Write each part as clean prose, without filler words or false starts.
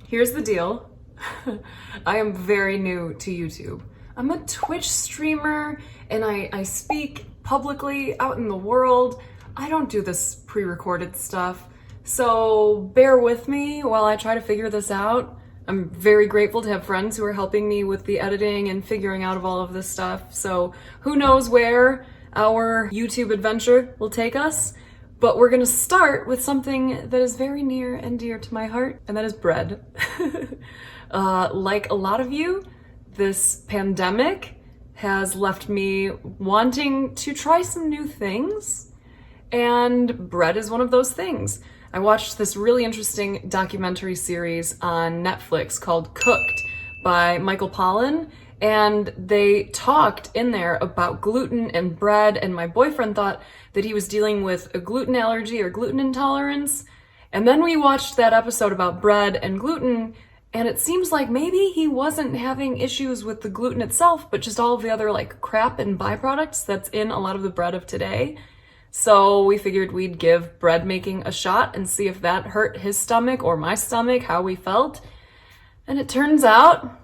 Here's the deal. I am very new to YouTube. I'm a Twitch streamer and I speak publicly out in the world. I don't do this pre-recorded stuff. So bear with me while I try to figure this out. I'm very grateful to have friends who are helping me with the editing and figuring out of all of this stuff. So who knows where our YouTube adventure will take us. But we're gonna start with something that is very near and dear to my heart, and that is bread. Like a lot of you, this pandemic has left me wanting to try some new things, and bread is one of those things. I watched this really interesting documentary series on Netflix called Cooked by Michael Pollan, and they talked in there about gluten and bread, and my boyfriend thought that he was dealing with a gluten allergy or gluten intolerance. And then we watched that episode about bread and gluten, and it seems like maybe he wasn't having issues with the gluten itself, but just all of the other like crap and byproducts that's in a lot of the bread of today. So we figured we'd give bread making a shot and see if that hurt his stomach or my stomach, how we felt. And it turns out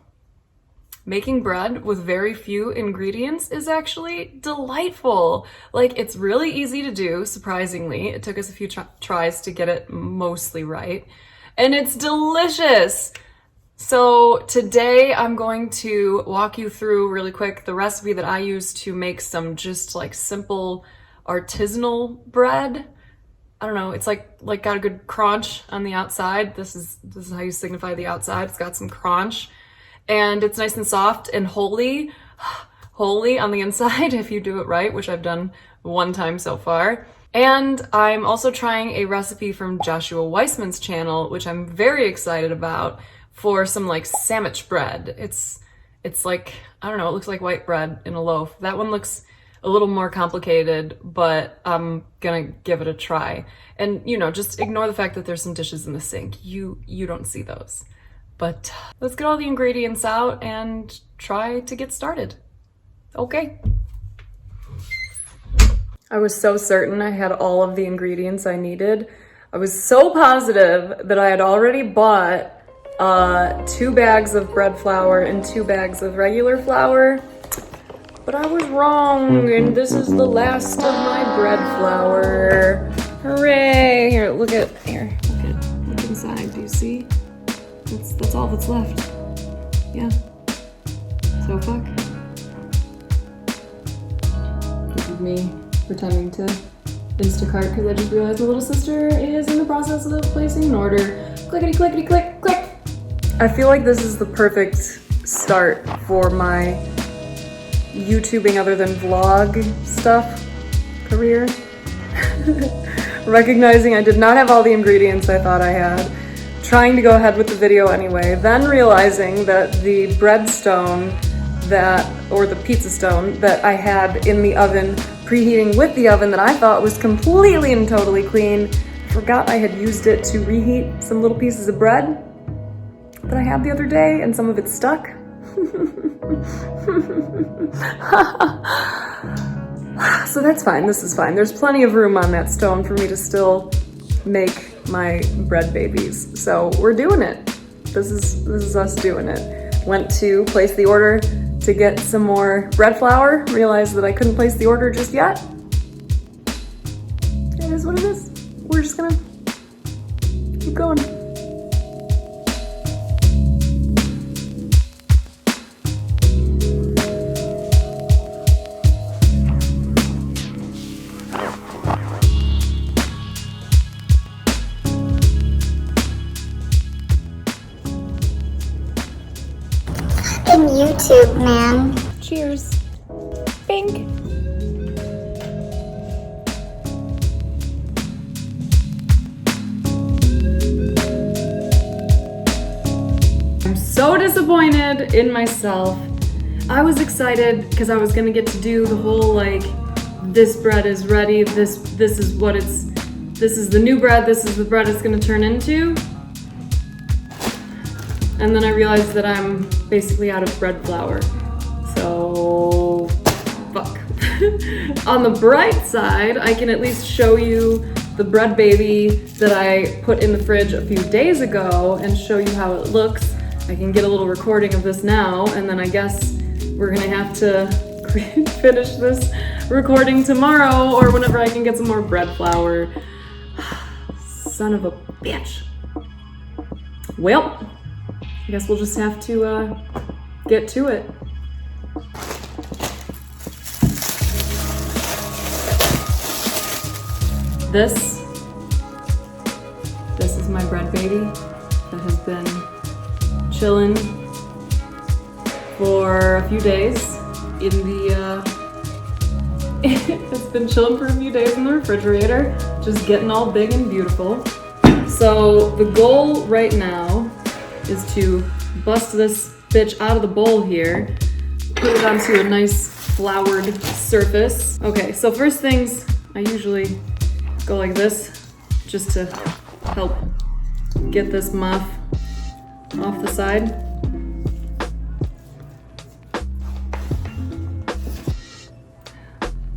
making bread with very few ingredients is actually delightful. Like, it's really easy to do, surprisingly. It took us a few tries to get it mostly right. And it's delicious! So today I'm going to walk you through really quick the recipe that I use to make some just like simple artisanal bread. I don't know, it's like got a good crunch on the outside. This is how you signify the outside. It's got some crunch. And it's nice and soft and holy on the inside if you do it right, which I've done one time so far. And I'm also trying a recipe from Joshua Weissman's channel, which I'm very excited about, for some like sandwich bread. It's like, I don't know, it looks like white bread in a loaf. That one looks a little more complicated, but I'm gonna give it a try. And you know, just ignore the fact that there's some dishes in the sink. You don't see those. But let's get all the ingredients out and try to get started. Okay. I was so certain I had all of the ingredients I needed. I was so positive that I had already bought 2 bags of bread flour and 2 bags of regular flour. But I was wrong, and this is the last of my bread flour. Hooray! Here, look inside. Do you see? That's all that's left. Yeah. So fuck. This is me pretending to Instacart because I just realized my little sister is in the process of placing an order. Clickety clickety click click. I feel like this is the perfect start for my YouTubing other than vlog stuff career. Recognizing I did not have all the ingredients I thought I had. Trying to go ahead with the video anyway, then realizing that the breadstone or the pizza stone that I had in the oven, preheating with the oven that I thought was completely and totally clean, forgot I had used it to reheat some little pieces of bread that I had the other day, and some of it stuck. So that's fine, this is fine. There's plenty of room on that stone for me to still make my bread babies. So we're doing it. This is us doing it. Went to place the order to get some more bread flour, realized that I couldn't place the order just yet. It is what it is. We're just gonna keep going. YouTube, man. Cheers. Bing. I'm so disappointed in myself. I was excited because I was gonna get to do the whole like, this bread is ready, this is what this is the new bread, this is the bread it's gonna turn into. And then I realized that I'm basically out of bread flour. So, fuck. On the bright side, I can at least show you the bread baby that I put in the fridge a few days ago and show you how it looks. I can get a little recording of this now, and then I guess we're gonna have to finish this recording tomorrow or whenever I can get some more bread flour. Son of a bitch. Well, I guess we'll just have to get to it. This is my bread baby that has been chilling for a few days in the it's been chilling for a few days in the refrigerator, just getting all big and beautiful. So the goal right now is to bust this bitch out of the bowl here, put it onto a nice floured surface. Okay, so first things, I usually go like this just to help get this muff off the side.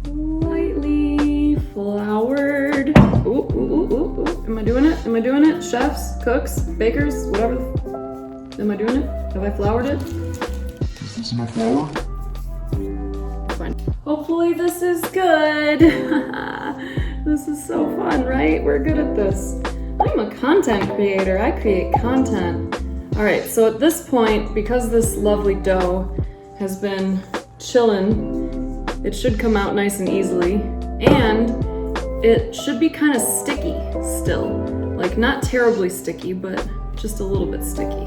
Lightly floured. Ooh, ooh, ooh, ooh, ooh. Am I doing it? Am I doing it? Chefs, cooks, bakers, whatever. Am I doing it? Have I floured it? Is this enough flour? Fine. Hopefully this is good. This is so fun, right? We're good at this. I'm a content creator. I create content. All right, so at this point, because this lovely dough has been chilling, it should come out nice and easily, and it should be kind of sticky still. Like not terribly sticky, but just a little bit sticky.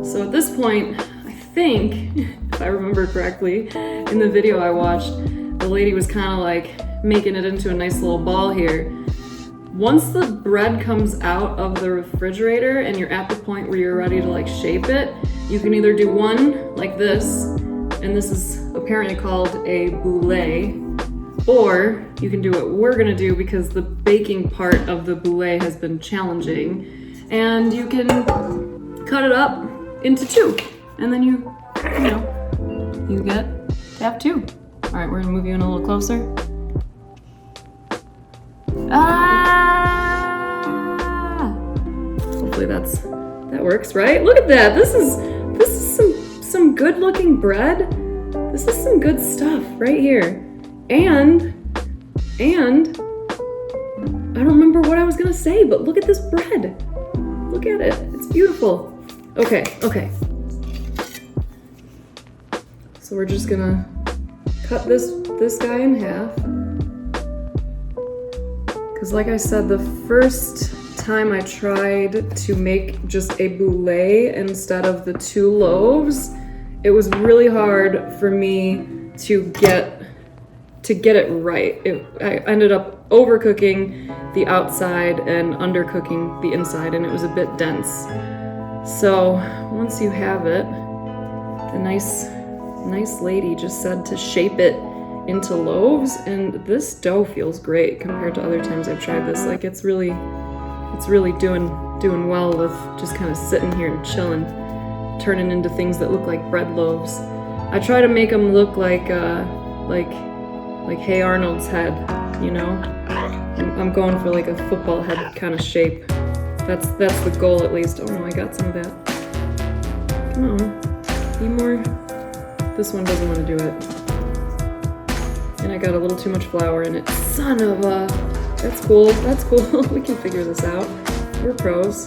So at this point, I think, if I remember correctly, in the video I watched, the lady was kind of like making it into a nice little ball here. Once the bread comes out of the refrigerator and you're at the point where you're ready to like shape it, you can either do one like this, and this is apparently called a boule, or you can do what we're gonna do because the baking part of the boule has been challenging, and you can cut it up into two, and then you get to have two. All right, we're gonna move you in a little closer. Hopefully that works, right? Look at that. This is some good looking bread. This is some good stuff right here. And I don't remember what I was gonna say, but look at this bread. Look at it. It's beautiful. Okay. So we're just gonna cut this guy in half. Because like I said, the first time I tried to make just a boule instead of the two loaves, it was really hard for me to get it right. I ended up overcooking the outside and undercooking the inside, and it was a bit dense. So once you have it, the nice lady just said to shape it into loaves, and this dough feels great compared to other times I've tried this. Like it's really doing well with just kind of sitting here and chilling, turning into things that look like bread loaves. I try to make them look like Hey Arnold's head, you know? I'm going for like a football head kind of shape. That's the goal at least. Oh no, I got some of that. Come on, be more. This one doesn't want to do it. And I got a little too much flour in it. Son of a... That's cool. We can figure this out. We're pros.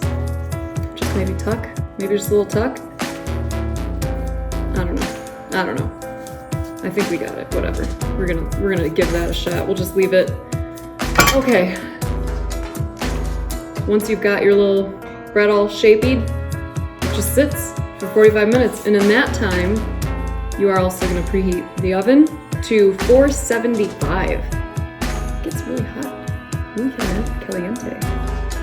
Just maybe tuck. Maybe just a little tuck. I don't know. I think we got it. Whatever. We're gonna give that a shot. We'll just leave it. Okay. Once you've got your little bread all shapey, it just sits for 45 minutes. And in that time, you are also gonna preheat the oven to 475. It gets really hot. Muy caliente.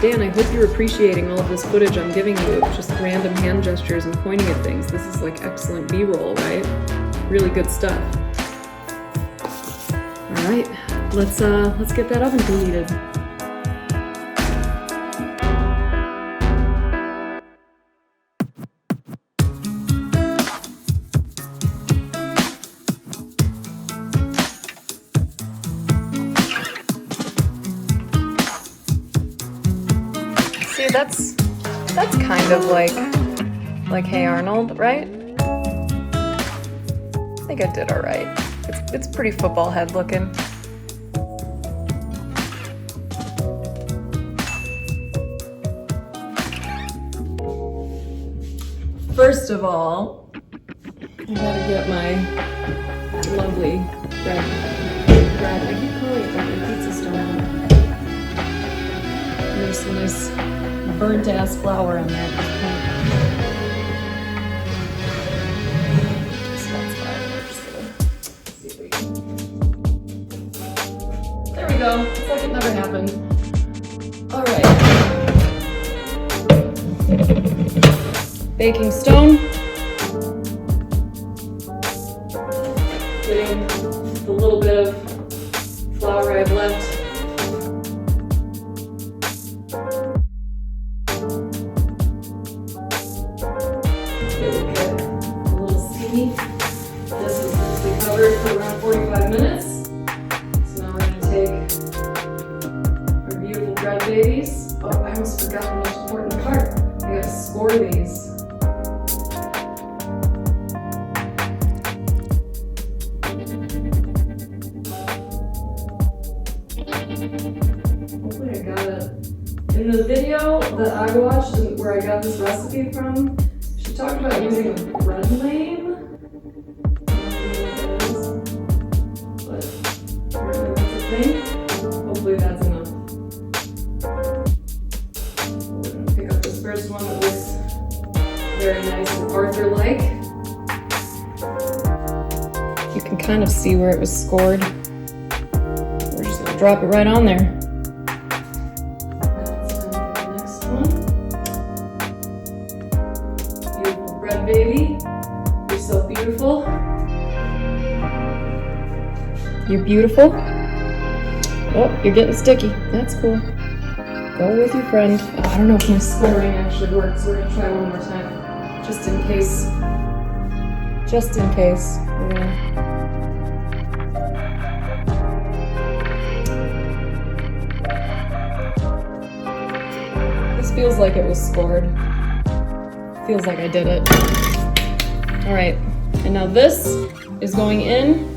Dan, I hope you're appreciating all of this footage I'm giving you of just random hand gestures and pointing at things. This is like excellent B-roll, right? Really good stuff. All right, let's get that oven preheated. that's kind of like Hey Arnold, right? I think I did all right. It's pretty football head looking. First of all, I gotta get my lovely bread. I keep calling it like a pizza stone. There's some nice burnt ass flour on there. So that's fine. We're just gonna see if we can. There we go. It's like it never happened. All right. Baking stone. Putting the little bit of flour I've left. It will get a little steamy. This is usually covered for around 45 minutes. So now we're going to take our beautiful bread babies. Oh, I almost forgot the most important part. I got to score these. Hopefully I got it. In the video that I watched and where I got this recipe from, she talked about using a bread lame. I don't know what that is, but apparently that's a thing. Hopefully that's enough. We're gonna pick up this first one that looks very nice and Arthur-like. You can kind of see where it was scored. We're just gonna drop it right on there. That's the next one. Beautiful bread baby. You're so beautiful. You're beautiful. Oh, you're getting sticky. That's cool. Go with your friend. Oh, I don't know if my scoring actually works. We're gonna try one more time. Just in case. Just in case. We're gonna... Feels like it was scored. Feels like I did it. All right, and now this is going in.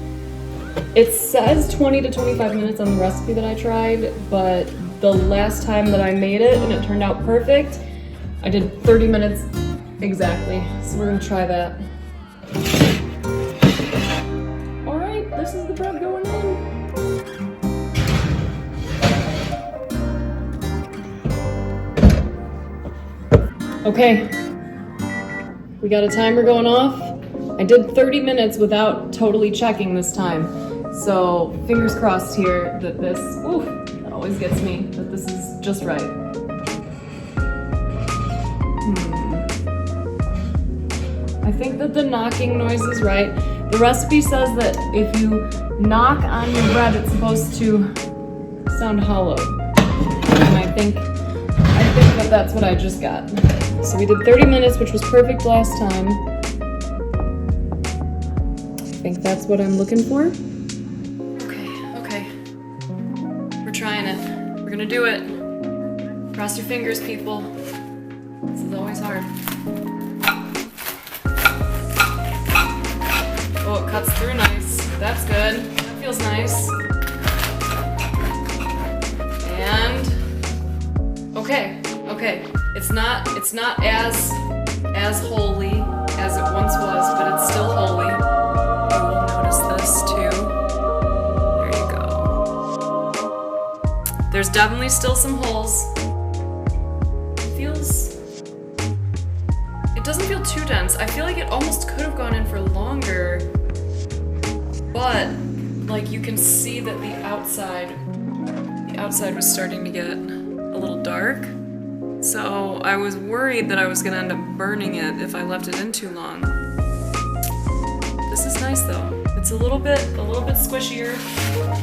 It says 20 to 25 minutes on the recipe that I tried, but the last time that I made it and it turned out perfect, I did 30 minutes exactly. So we're gonna try that. All right, this is the bread going in. Okay, we got a timer going off. I did 30 minutes without totally checking this time. So fingers crossed here that this, ooh, that always gets me, that this is just right. I think that the knocking noise is right. The recipe says that if you knock on your bread, it's supposed to sound hollow. And I think that that's what I just got. So we did 30 minutes, which was perfect last time. I think that's what I'm looking for. Okay. We're trying it. We're gonna do it. Cross your fingers, people. This is always hard. Oh, it cuts through nice. That's good. That feels nice. And okay. It's not as holy as it once was, but it's still holy. You will notice this too. There you go. There's definitely still some holes. It doesn't feel too dense. I feel like it almost could have gone in for longer, but like you can see that the outside was starting to get a little dark. So I was worried that I was gonna end up burning it if I left it in too long. This is nice though. It's a little bit squishier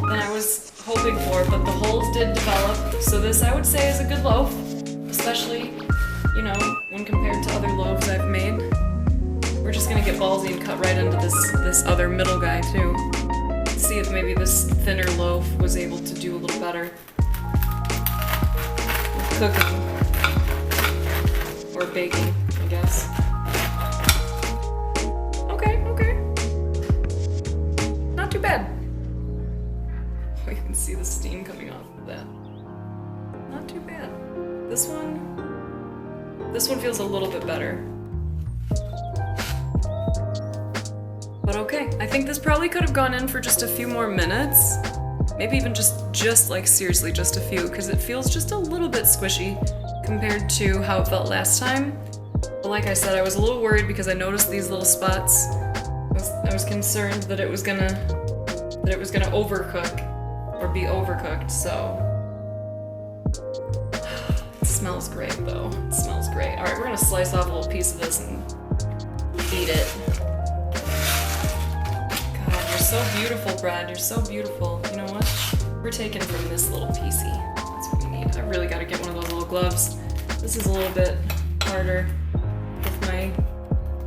than I was hoping for, but the holes did develop. So this I would say is a good loaf, especially, you know, when compared to other loaves I've made. We're just gonna get ballsy and cut right into this other middle guy too. See if maybe this thinner loaf was able to do a little better with cooking. or baking, I guess. Okay. Not too bad. Oh, you can see the steam coming off of that. Not too bad. This one feels a little bit better. But okay, I think this probably could have gone in for just a few more minutes. Maybe even just like seriously just a few, because it feels just a little bit squishy compared to how it felt last time. But like I said, I was a little worried because I noticed these little spots. I was concerned that it was gonna overcook or be overcooked, so. It smells great though. It smells great. All right, we're gonna slice off a little piece of this and eat it. You're so beautiful, Brad. You're so beautiful. You know what? We're taking from this little piecey. That's what we need. I really gotta get one of those little gloves. This is a little bit harder with my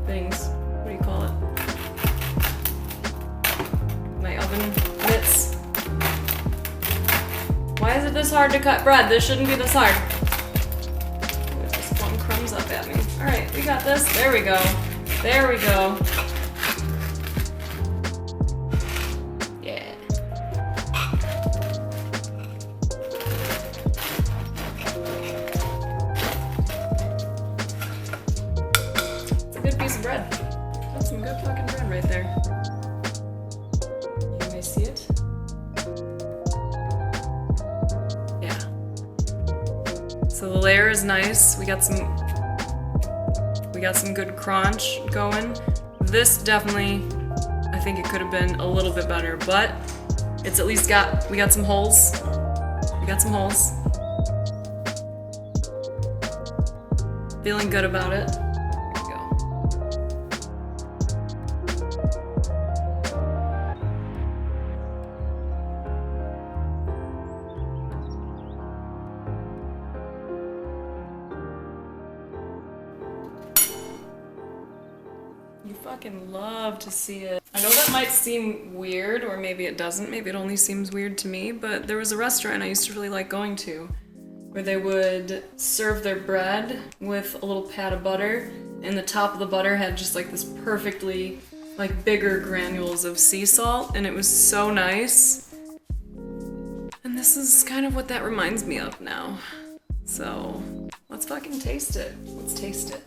things. What do you call it? My oven mitts. Why is it this hard to cut bread? This shouldn't be this hard. This one crumbs up at me. All right, we got this. There we go. There we go. Bread. That's some good fucking bread right there. You may see it. Yeah. So the layer is nice. We got some good crunch going. This definitely, I think it could have been a little bit better, but it's at least we got some holes. We got some holes. Feeling good about it. You fucking love to see it. I know that might seem weird, or maybe it doesn't. Maybe it only seems weird to me, but there was a restaurant I used to really like going to where they would serve their bread with a little pat of butter, and the top of the butter had just like this perfectly like bigger granules of sea salt, and it was so nice. And this is kind of what that reminds me of now. So let's fucking taste it. Let's taste it.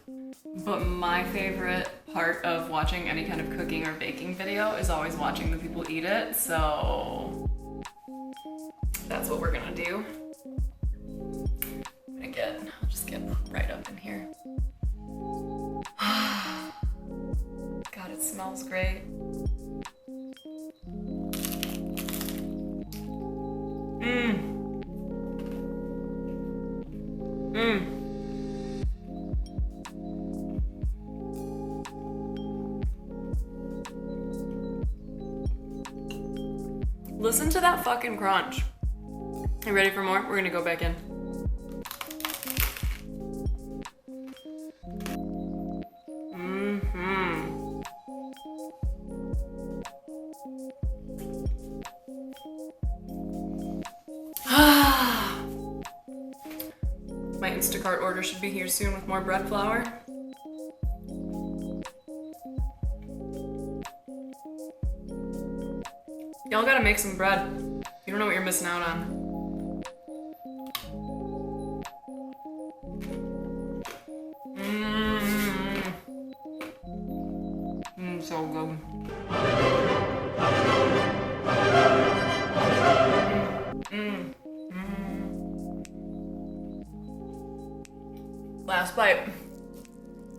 But my favorite part of watching any kind of cooking or baking video is always watching the people eat it, so that's what we're gonna do. I'll just get right up in here. God, it smells great. Listen to that fucking crunch. You ready for more? We're gonna go back in. My Instacart order should be here soon with more bread flour. Y'all gotta make some bread. You don't know what you're missing out on. So good. Last bite.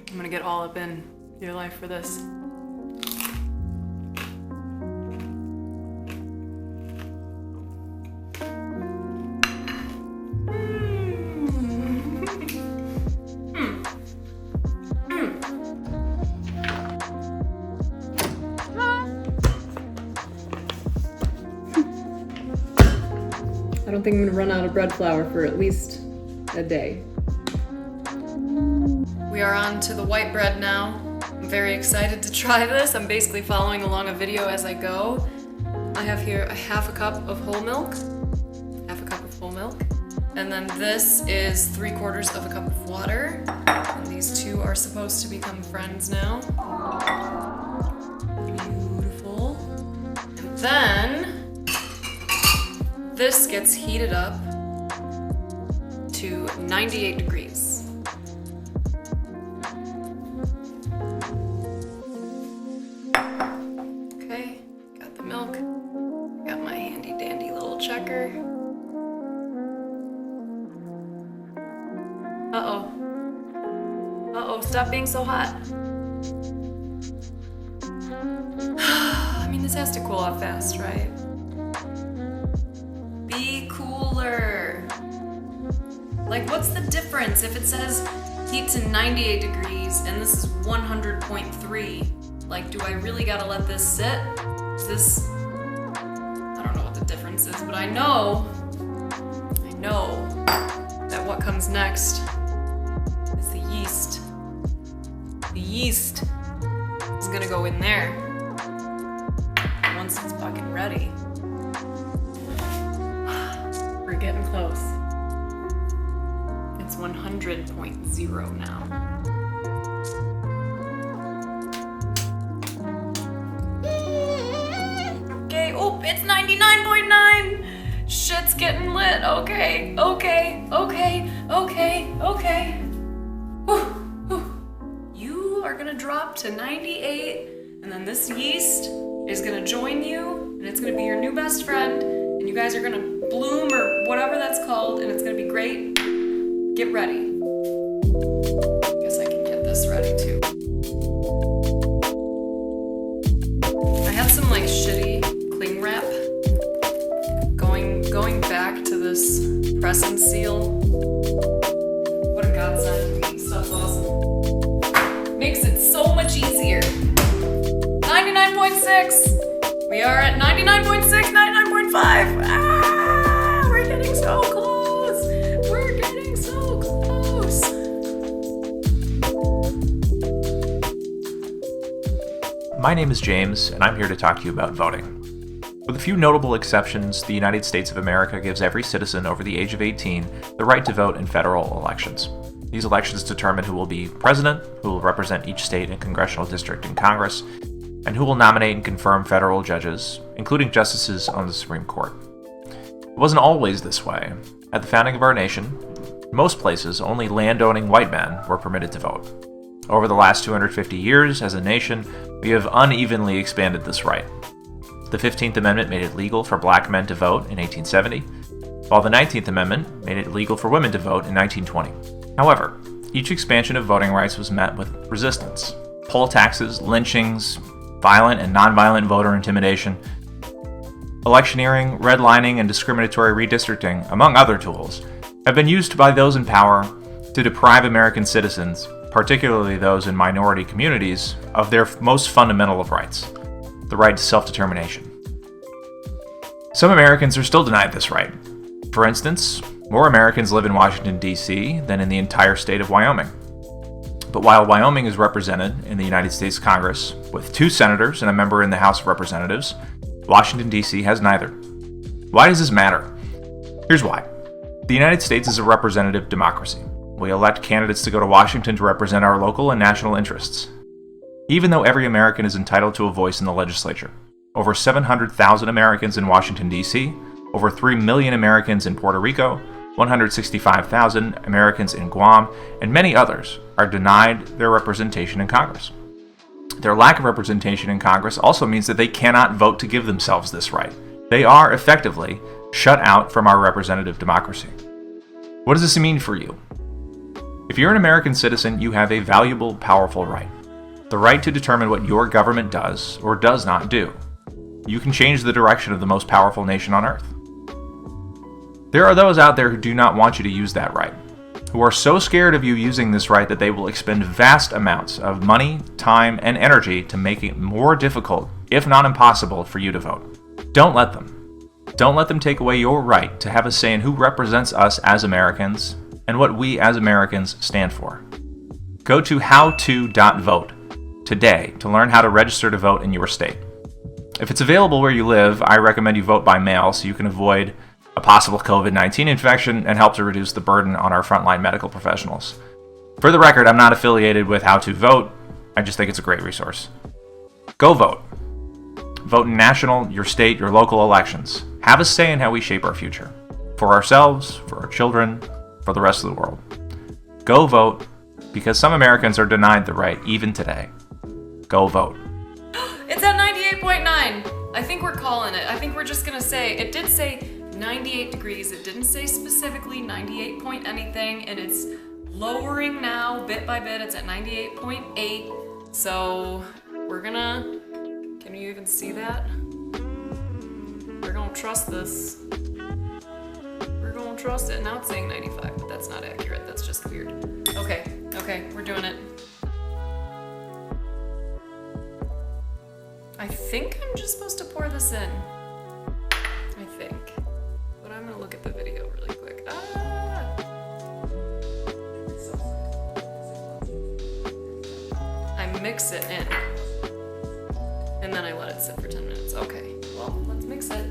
I'm gonna get all up in your life for this. I don't think I'm gonna run out of bread flour for at least a day. We are on to the white bread now. I'm very excited to try this. I'm basically following along a video as I go. I have here a half a cup of whole milk. And then this is 3/4 of a cup of water. And these two are supposed to become friends now. Beautiful. And then this gets heated up to 98 degrees. Okay, got the milk. Got my handy dandy little checker. Uh-oh. Uh-oh, stop being so hot. I mean, this has to cool off fast, right? Be cooler. Like, what's the difference if it says heat to 98 degrees and this is 100.3? Like, do I really gotta let this sit? Is this... I don't know what the difference is, but I know that what comes next is the yeast. The yeast is gonna go in there once it's fucking ready. We're getting close. It's 100.0 now. Okay, oh, it's 99.9! Shit's getting lit, okay. You are gonna drop to 98, and then this yeast is gonna join you, and it's gonna be your new best friend, and you guys are gonna bloom or whatever that's called, and it's gonna be great. Get ready. Guess I can get this ready too. I had some like shitty cling wrap. Going back to this press and seal. What a godsend. This stuff's awesome. Makes it so much easier. 99.6. We are at 99.6, 99.5. Ah, we're getting so close. We're getting so close. My name is James, and I'm here to talk to you about voting. With a few notable exceptions, the United States of America gives every citizen over the age of 18 the right to vote in federal elections. These elections determine who will be president, who will represent each state and congressional district in Congress, and who will nominate and confirm federal judges, including justices on the Supreme Court. It wasn't always this way. At the founding of our nation, in most places, only landowning white men were permitted to vote. Over the last 250 years, as a nation, we have unevenly expanded this right. The 15th Amendment made it legal for black men to vote in 1870, while the 19th Amendment made it legal for women to vote in 1920. However, each expansion of voting rights was met with resistance. Poll taxes, lynchings, violent and nonviolent voter intimidation, electioneering, redlining, and discriminatory redistricting, among other tools, have been used by those in power to deprive American citizens, particularly those in minority communities, of their most fundamental of rights, the right to self-determination. Some Americans are still denied this right. For instance, more Americans live in Washington, D.C. than in the entire state of Wyoming. But while Wyoming is represented in the United States Congress with 2 senators and a member in the House of Representatives, Washington, D.C. has neither. Why does this matter? Here's why. The United States is a representative democracy. We elect candidates to go to Washington to represent our local and national interests. Even though every American is entitled to a voice in the legislature, over 700,000 Americans in Washington, D.C., over 3 million Americans in Puerto Rico, 165,000 Americans in Guam, and many others are denied their representation in Congress. Their lack of representation in Congress also means that they cannot vote to give themselves this right. They are effectively shut out from our representative democracy. What does this mean for you? If you're an American citizen, you have a valuable, powerful right. The right to determine what your government does or does not do. You can change the direction of the most powerful nation on earth. There are those out there who do not want you to use that right, who are so scared of you using this right that they will expend vast amounts of money, time, and energy to make it more difficult, if not impossible, for you to vote. Don't let them. Don't let them take away your right to have a say in who represents us as Americans and what we as Americans stand for. Go to howto.vote today to learn how to register to vote in your state. If it's available where you live, I recommend you vote by mail so you can avoid a possible COVID-19 infection and help to reduce the burden on our frontline medical professionals. For the record, I'm not affiliated with How to Vote. I just think it's a great resource. Go vote. Vote in national, your state, your local elections. Have a say in how we shape our future. For ourselves, for our children, for the rest of the world. Go vote, because some Americans are denied the right even today. Go vote. It's at 98.9. I think we're calling it. I think we're just gonna say, it did say 98 degrees. It didn't say specifically 98 point anything, and it's lowering now bit by bit. It's at 98.8. So we're gonna, can you even see that? We're gonna trust this. We're gonna trust it. Now it's saying 95, but that's not accurate. That's just weird. Okay, we're doing it. I think I'm just supposed to pour this in. I think. But I'm gonna look at the video really quick. I mix it in. And then I let it sit for 10 minutes. Okay, well, let's mix it.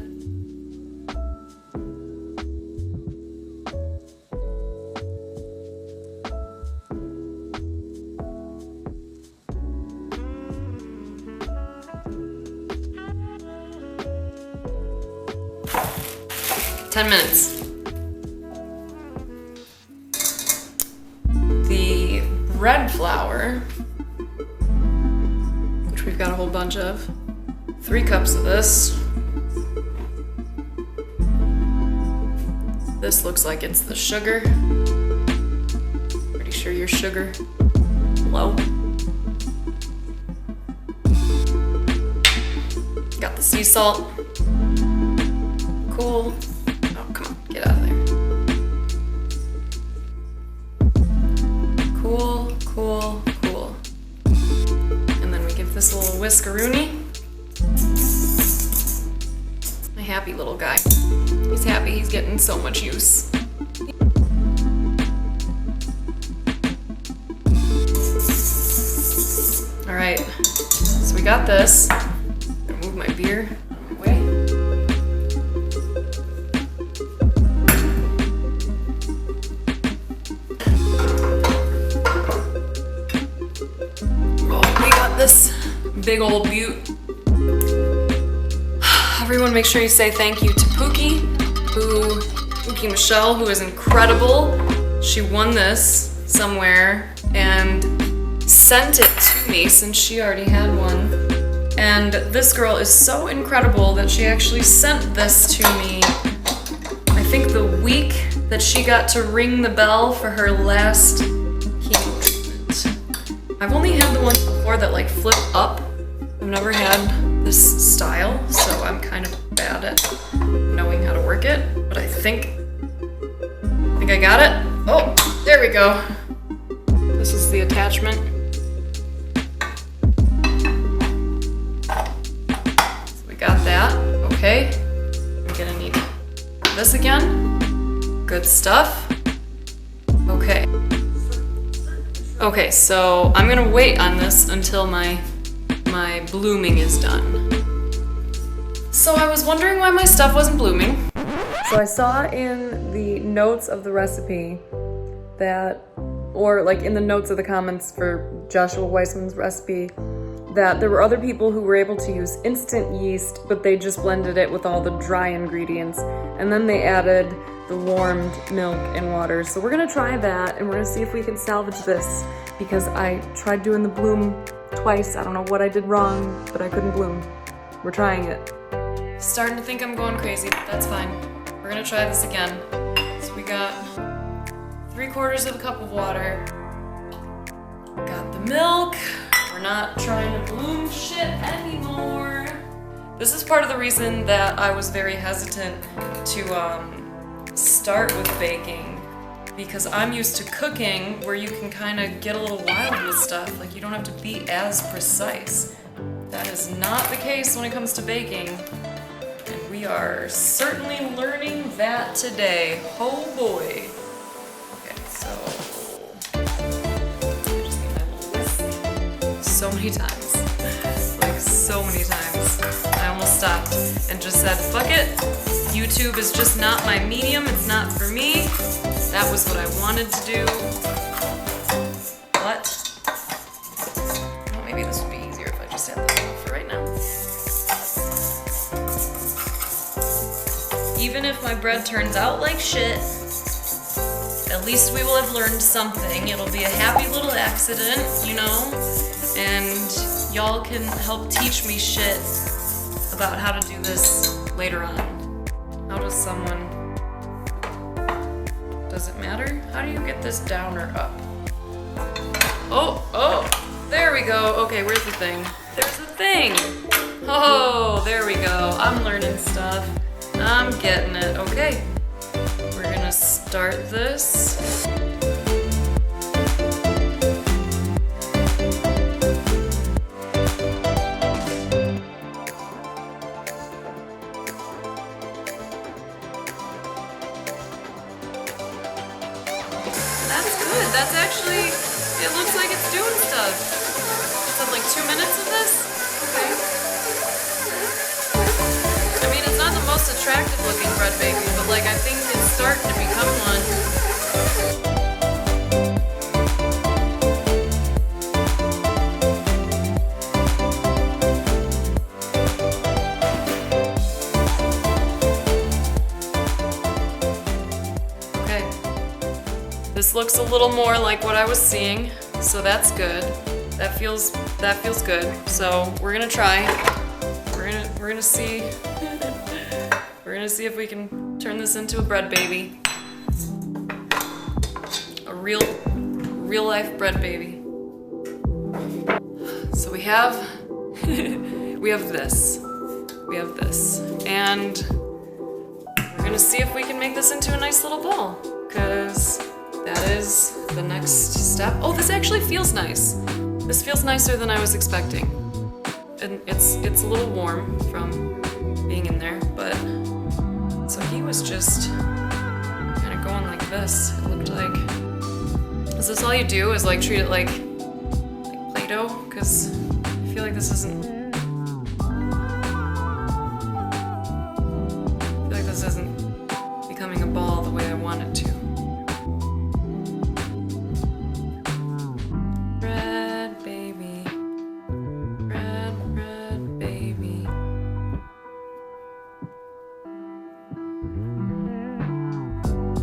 Ten minutes. The bread flour, which we've got a whole bunch of, 3 cups of this. This looks like it's the sugar. Pretty sure your sugar low. Got the sea salt. Cool. Oh, come on, get out of there. Cool. And then we give this a little whiskeroony. My happy little guy. He's happy, he's getting so much use. All right, so we got this. I'm gonna move my beer out of my way. This big old butte. Everyone make sure you say thank you to Pookie Michelle, who is incredible. She won this somewhere and sent it to me since she already had one. And this girl is so incredible that she actually sent this to me, I think the week that she got to ring the bell for her last chemo treatment. I've only had the ones before that like flip up. I've never had this style, so I'm kind of bad at knowing how to work it, but I think I got it. Oh, there we go. This is the attachment. So we got that, okay. I'm gonna need this again. Good stuff. Okay. Okay, so I'm gonna wait on this until my blooming is done. So I was wondering why my stuff wasn't blooming. So I saw in the notes of the recipe that, or like in the notes of the comments for Joshua Weissman's recipe, that there were other people who were able to use instant yeast, but they just blended it with all the dry ingredients, and then they added the warmed milk and water. So we're gonna try that, and we're gonna see if we can salvage this, because I tried doing the bloom twice. I don't know what I did wrong, but I couldn't bloom. We're trying it. Starting to think I'm going crazy, but that's fine. We're gonna try this again. So we got 3/4 of a cup of water. Got the milk. We're not trying to bloom shit anymore. This is part of the reason that I was very hesitant to start with baking, because I'm used to cooking where you can kind of get a little wild with stuff. Like, you don't have to be as precise. That is not the case when it comes to baking. And we are certainly learning that today. Oh boy. Okay, so I just need my little whisk. So many times. Like, so many times. I almost stopped and just said, fuck it. YouTube is just not my medium. It's not for me. That was what I wanted to do. Maybe this would be easier if I just had the bowl for right now. Even if my bread turns out like shit, at least we will have learned something. It'll be a happy little accident, you know? And y'all can help teach me shit about how to do this later on. How does someone... Does it matter? How do you get this down or up? Oh, there we go. Okay, where's the thing? There's the thing. Oh, there we go. I'm learning stuff. I'm getting it. Okay, we're gonna start this. That's good. That's actually, it looks like it's doing stuff. Is that like 2 minutes of this? Okay. I mean, it's not the most attractive looking bread baby, but like I think it's starting to become one. Okay. This looks a little more like what I was seeing, so that's good. That feels good. So we're gonna try. We're gonna see. We're gonna see if we can turn this into a bread baby. A real life bread baby. So we have this. We have this. And we're gonna see if we can make this into a nice little ball. Cause that is the next step. Oh, this actually feels nice. This feels nicer than I was expecting. And it's a little warm from being in there, but so he was just kind of going like this. It looked like. Is this all you do? Is like treat it like Play-Doh? Because I feel like this isn't. I feel like this isn't becoming a ball the way I want it to.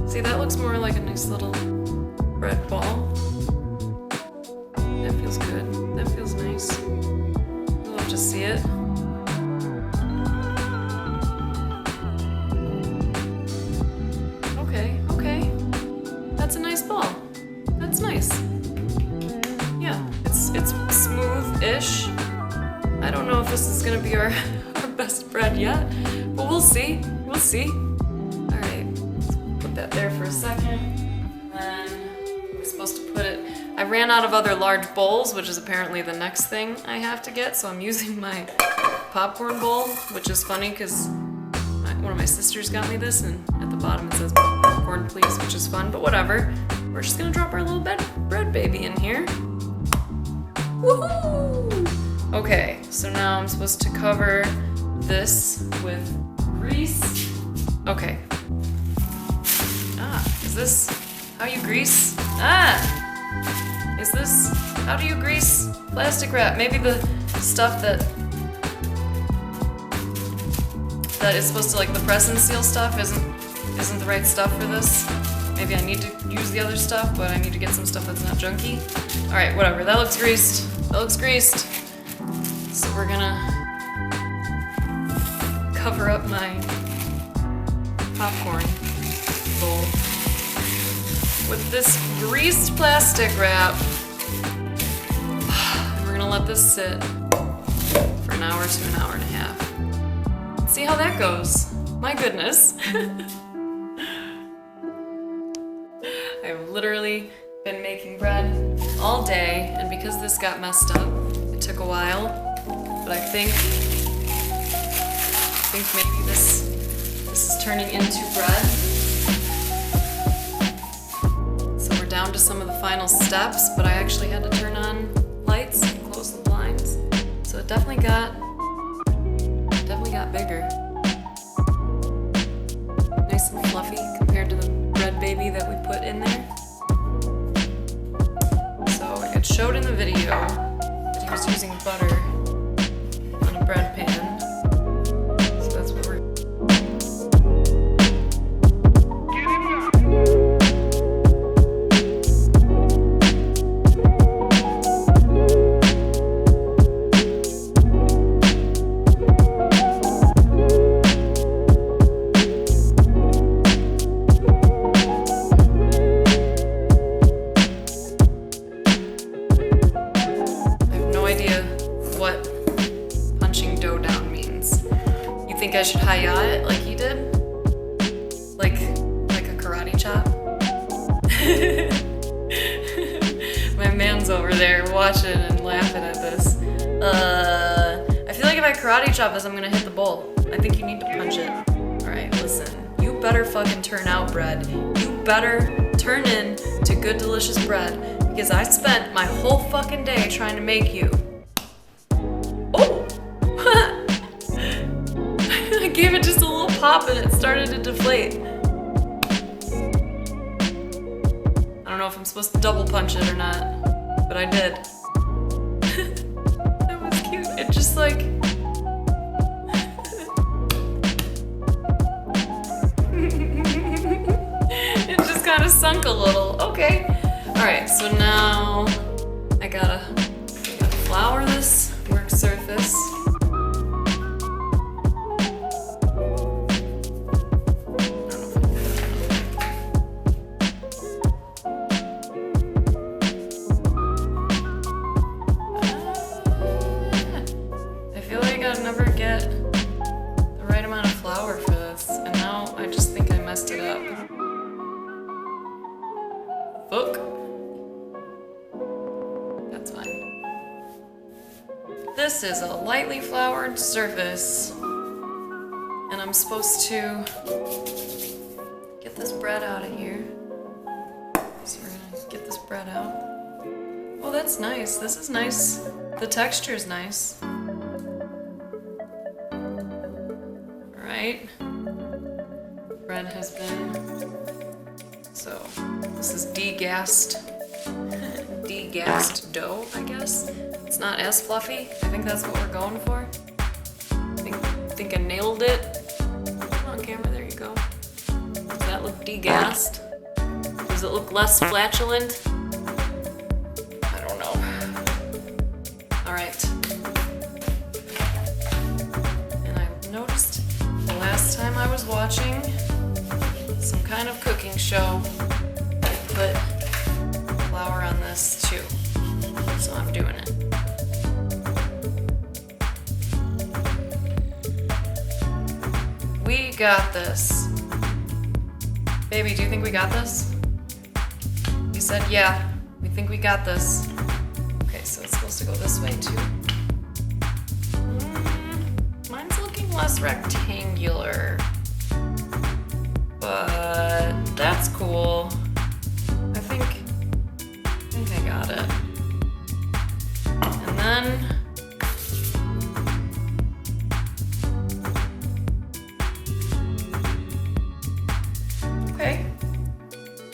See, that looks more like a nice little bread ball. That feels good. That feels nice. I'd love to see it. Okay. That's a nice ball. That's nice. Yeah, it's smooth-ish. I don't know if this is gonna be our best bread yet, but we'll see. We'll see. That there for a second, and then we're supposed to put it. I ran out of other large bowls, which is apparently the next thing I have to get, so I'm using my popcorn bowl, which is funny because one of my sisters got me this, and at the bottom it says popcorn please, which is fun, but whatever. We're just gonna drop our little bread baby in here. Woohoo! Okay, so now I'm supposed to cover this with grease. Okay. Is this how you grease? Is this how do you grease plastic wrap? Maybe the stuff that is supposed to like the press and seal stuff isn't the right stuff for this. Maybe I need to use the other stuff, but I need to get some stuff that's not junky. All right, whatever. That looks greased. So we're gonna cover up my popcorn bowl with this greased plastic wrap. And we're gonna let this sit for an hour to an hour and a half. See how that goes. My goodness. I've literally been making bread all day, and because this got messed up, it took a while, but I think maybe this is turning into bread. Down to some of the final steps, but I actually had to turn on lights and close the blinds, so it definitely got bigger. Nice and fluffy compared to the bread baby that we put in there. So it showed in the video that he was using butter on a bread pan. So that's what we're... what punching dough down means. You think I should hi-ya it like he did? Like a karate chop? My man's over there watching and laughing at this. I feel like if I karate chop this, I'm gonna hit the bowl. I think you need to punch it. Alright, listen. You better fucking turn out bread. You better turn in to good delicious bread, because I spent my whole fucking day trying to make you. Oh! I gave it just a little pop and it started to deflate. I don't know if I'm supposed to double punch it or not, but I did. That was cute. It just like... it just kind of sunk a little. Okay. Alright, so now I gotta flour this work surface. I feel like I'd never get the right amount of flour for this, and now I just think I messed it up. Fuck. That's fine. This is a lightly floured surface, and I'm supposed to get this bread out of here. So we're gonna get this bread out. Oh, that's nice. This is nice. The texture is nice. Alright. Bread has been... So, this is degassed dough, I guess. It's not as fluffy. I think that's what we're going for. I think I nailed it. Come on, camera, there you go. Does that look degassed? Does it look less flatulent? I don't know. Alright. And I noticed the last time I was watching some kind of cooking show, I put flour on this too. So I'm doing it. We got this. Baby, do you think we got this? You said, yeah, we think we got this. Okay, so it's supposed to go this way too. Mine's looking less rectangular. But that's cool. I think I got it. And then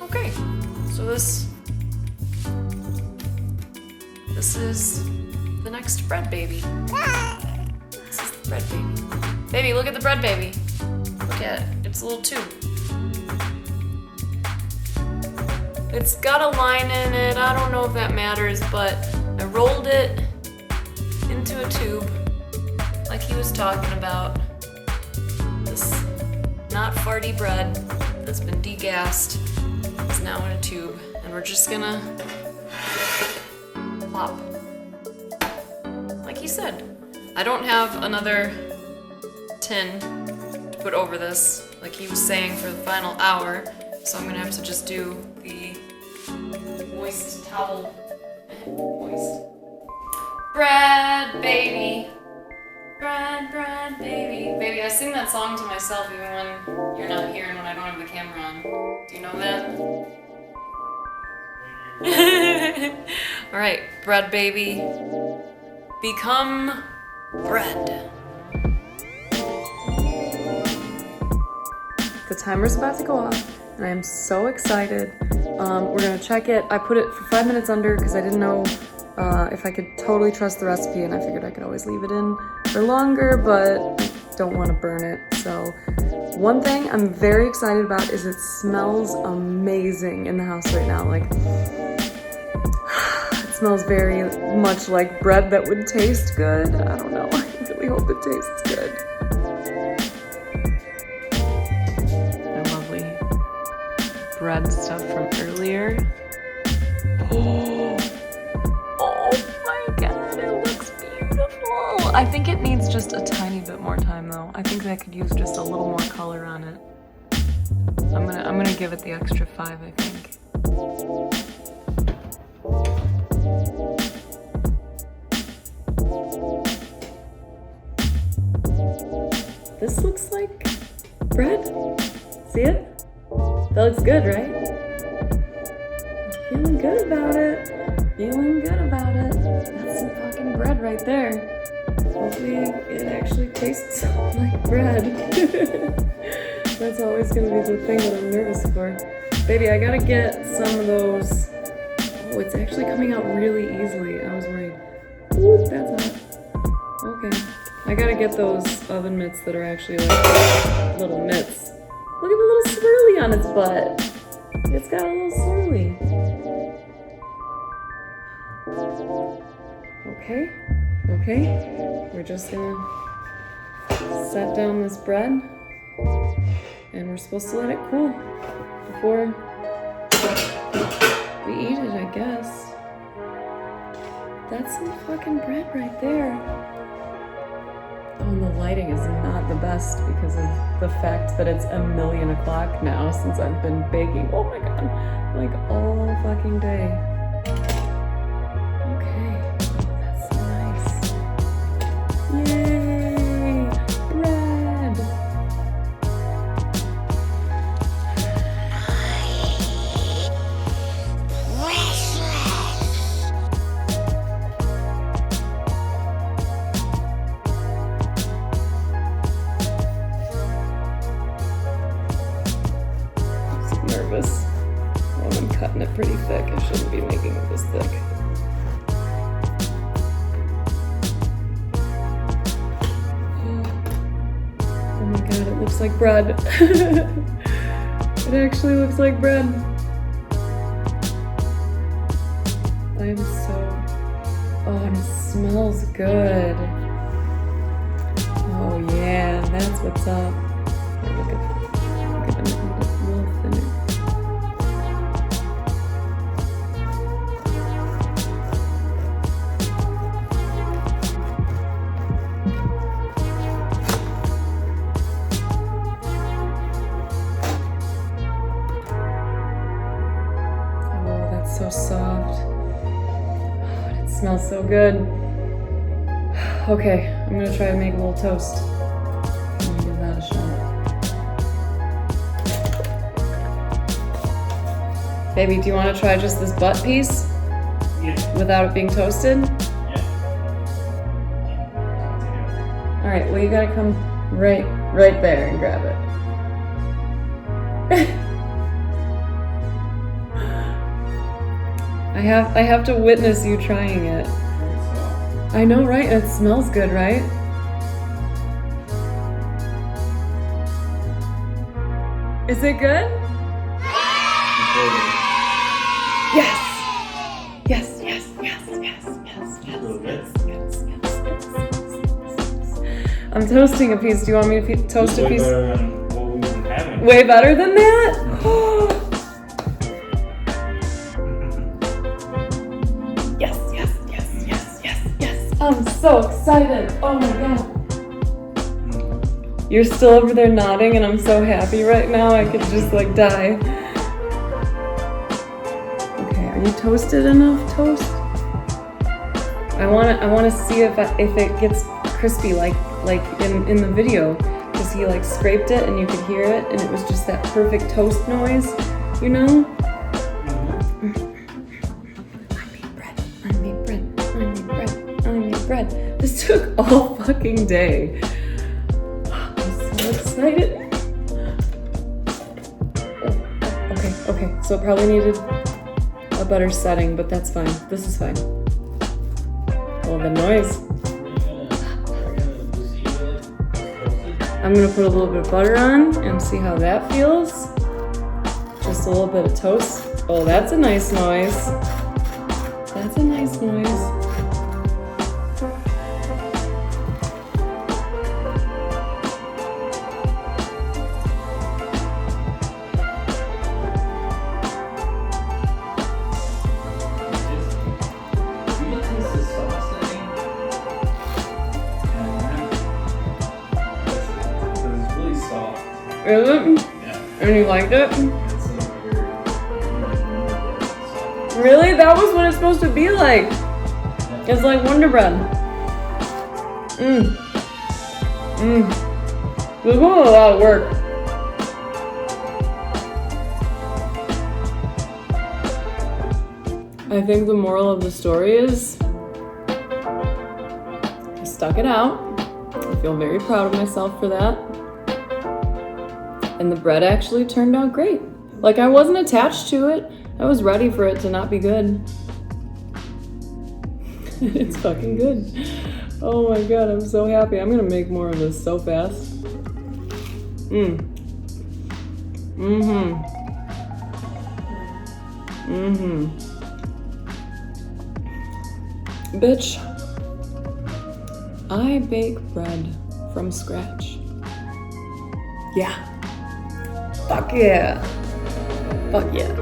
okay. So this is the next bread baby. This is the bread baby. Baby, look at the bread baby. Look at it. It's a little tube. It's got a line in it. I don't know if that matters, but I rolled it into a tube like he was talking about. This not farty bread that's been degassed is now in a tube, and we're just gonna plop. Like he said. I don't have another tin to put over this, like he was saying, for the final hour, so I'm gonna have to just do the moist towel. Moist. Bread, baby. Bread, baby. Baby, I sing that song to myself even when you're not here and when I don't have the camera on. Do you know that? Alright, bread, baby. Become bread. The timer's about to go off, and I'm so excited. We're gonna check it. I put it for 5 minutes under because I didn't know if I could totally trust the recipe, and I figured I could always leave it in for longer, but I don't want to burn it. So one thing I'm very excited about is it smells amazing in the house right now. Like, it smells very much like bread that would taste good. I don't know. I really hope it tastes good. My lovely bread stuff from earlier. Oh my god, it looks beautiful. I think it needs just a tiny bit more time though. I think I could use just a little more color on it. I'm gonna give it the extra 5, I think. This looks like bread. See it? That looks good, right? Feeling good about it. Feeling good about it. That's some fucking bread right there. Hopefully it actually tastes like bread. That's always gonna be the thing that I'm nervous for. Baby, I gotta get some of those. Oh, it's actually coming out really easily. I was worried. Ooh, that's hot. Okay. I gotta get those oven mitts that are actually like little mitts. Look at the little swirly on its butt. It's got a little swirly. Okay. We're just gonna set down this bread and we're supposed to let it cool before we eat it, I guess. That's some fucking bread right there. Oh, and the lighting is not the best because of the fact that it's 1,000,000 o'clock now since I've been baking. Oh my god, like all fucking day. Yay! Bread! I'm nervous. Oh, I'm cutting it pretty thick. I shouldn't be making it this thick. Looks like bread. It actually looks like bread. I am so... Oh, and it smells good. Oh yeah, that's what's up. Look at them, a little thinner. So soft. Oh, and it smells so good. Okay, I'm gonna try to make a little toast. I'm gonna give that a shot. Baby, do you want to try just this butt piece? Yeah. Without it being toasted? Yeah. Alright, well you gotta come right there and grab it. I have to witness you trying it. I know, right? It smells good, right? Is it good? Yes! Yes, yes, yes, yes, yes, yes, yes, yes, yes. I'm toasting a piece. Do you want me to toast a piece? Better than what we've been having. Way better than that? Yes, yes, yes, yes, yes, yes. I'm so excited. Oh my god. You're still over there nodding and I'm so happy right now. I could just like die. Okay, are you toasted enough, toast? I wanna see if it gets crispy like in the video, because he like scraped it and you could hear it and it was just that perfect toast noise, you know? I made bread. This took all fucking day. I'm so excited. Okay. So it probably needed a better setting, but that's fine. This is fine. Oh, the noise. I'm gonna put a little bit of butter on and see how that feels. Just a little bit of toast. Oh, that's a nice noise. That's a nice noise. Is it? Yeah. And you liked it? Really? That was what it's supposed to be like. It's like Wonder Bread. This was a lot of work. I think the moral of the story is I stuck it out. I feel very proud of myself for that. And the bread actually turned out great. Like, I wasn't attached to it. I was ready for it to not be good. It's fucking good. Oh my god, I'm so happy. I'm gonna make more of this so fast. Bitch, I bake bread from scratch. Yeah. Fuck yeah. Fuck yeah.